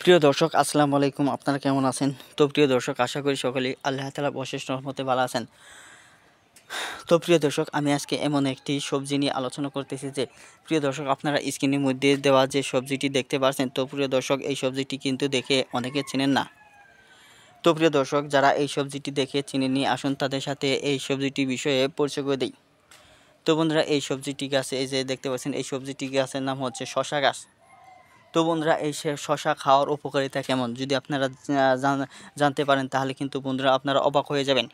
প্রিয় দর্শক আসসালামু আলাইকুম, আপনারা কেমন আছেন? তো প্রিয় দর্শক, আশা করি সকলেই আল্লাহ তাআলার অশেষ রহমতে ভালো আছেন। তো প্রিয় দর্শক, আমি আজকে এমন একটি সবজি নিয়ে আলোচনা করতেছি যে প্রিয় দর্শক, আপনারা স্ক্রিনের মধ্যে দেওয়া যে সবজিটি দেখতে পাচ্ছেন, তো প্রিয় দর্শক, এই সবজিটি কিন্তু দেখে অনেকে চেনেন না। তো প্রিয় দর্শক, যারা এই সবজিটি দেখে চিনেননি, আসুন তাদের সাথে এই সবজিটি বিষয়ে পরিচয় করে দিই। তো বন্ধুরা, এই সবজিটি গাছে, এই যে দেখতে পাচ্ছেন, এই সবজিটি গাছের নাম হচ্ছে শশা গাছ। তো বন্ধুরা, এই শশা খাওয়ার উপকারিতা কেমন যদি আপনারা জানতে পারেন, তাহলে কিন্তু বন্ধুরা আপনারা অবাক হয়ে যাবেন।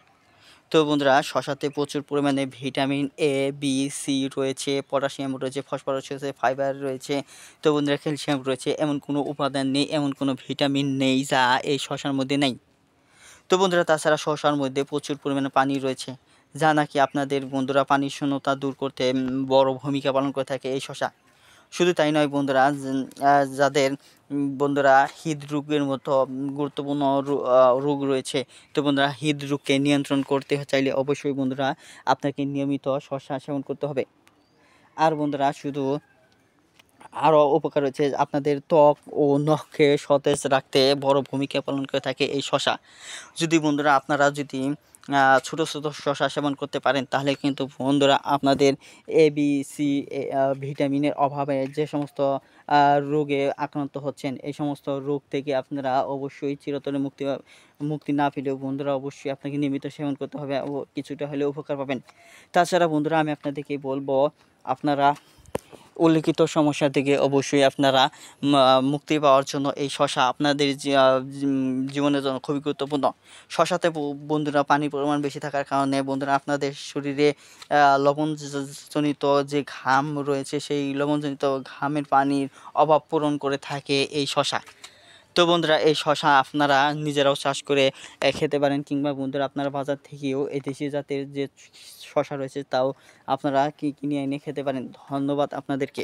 তো বন্ধুরা, শশাতে প্রচুর পরিমাণে ভিটামিন এ, বি, সি রয়েছে, পটাশিয়াম রয়েছে, ফসফরাস রয়েছে, ফাইবার রয়েছে। তো বন্ধুরা, ক্যালসিয়াম রয়েছে। এমন কোনো উপাদান নেই, এমন কোনো ভিটামিন নেই যা এই শশার মধ্যে নেই। তো বন্ধুরা, তাছাড়া শশার মধ্যে প্রচুর পরিমাণে পানি রয়েছে, যা নাকি আপনাদের বন্ধুরা পানির শূন্যতা দূর করতে বড় ভূমিকা পালন করে থাকে এই শশা। শুধু তাই নয় বন্ধুরা, যাদের বন্ধুরা হৃদরোগের মতো গুরুত্বপূর্ণ রোগ রয়েছে, তো বন্ধুরা হৃদরোগকে নিয়ন্ত্রণ করতে চাইলে অবশ্যই বন্ধুরা আপনাকে নিয়মিত শসা সেবন করতে হবে। আর বন্ধুরা, শুধু আরও উপকার রয়েছে, আপনাদের ত্বক ও নখকে সতেজ রাখতে বড় ভূমিকা পালন করে থাকে এই শসা। যদি বন্ধুরা আপনারা যদি ছোটো ছোটো শসা সেবন করতে পারেন, তাহলে কিন্তু বন্ধুরা আপনাদের এ বি সি ভিটামিনের অভাবে যে সমস্ত রোগে আক্রান্ত হচ্ছেন, এই সমস্ত রোগ থেকে আপনারা অবশ্যই চিরতরে মুক্তি না পেলেও বন্ধুরা অবশ্যই আপনাকে নিয়মিত সেবন করতে হবে ও কিছুটা হলেও উপকার পাবেন। তাছাড়া বন্ধুরা, আমি আপনাদেরকে বলবো, আপনারা উল্লিখিত সমস্যা থেকে অবশ্যই আপনারা মুক্তি পাওয়ার জন্য এই শসা আপনাদের জীবনের জন্য খুবই গুরুত্বপূর্ণ। শসাতে বন্ধুরা পানির পরিমাণ বেশি থাকার কারণে বন্ধুরা আপনাদের শরীরে লবণজনিত যে ঘাম রয়েছে, সেই লবণজনিত ঘামের পানির অভাব পূরণ করে থাকে এই শসা। তো বন্ধুরা, এই শসা আপনারা নিজেরাও চাষ করে খেতে পারেন, কিংবা বন্ধুরা আপনারা বাজার থেকেও এই দেশি জাতের যে শসা রয়েছে তাও আপনারা কিনে এনে খেতে পারেন। ধন্যবাদ আপনাদেরকে।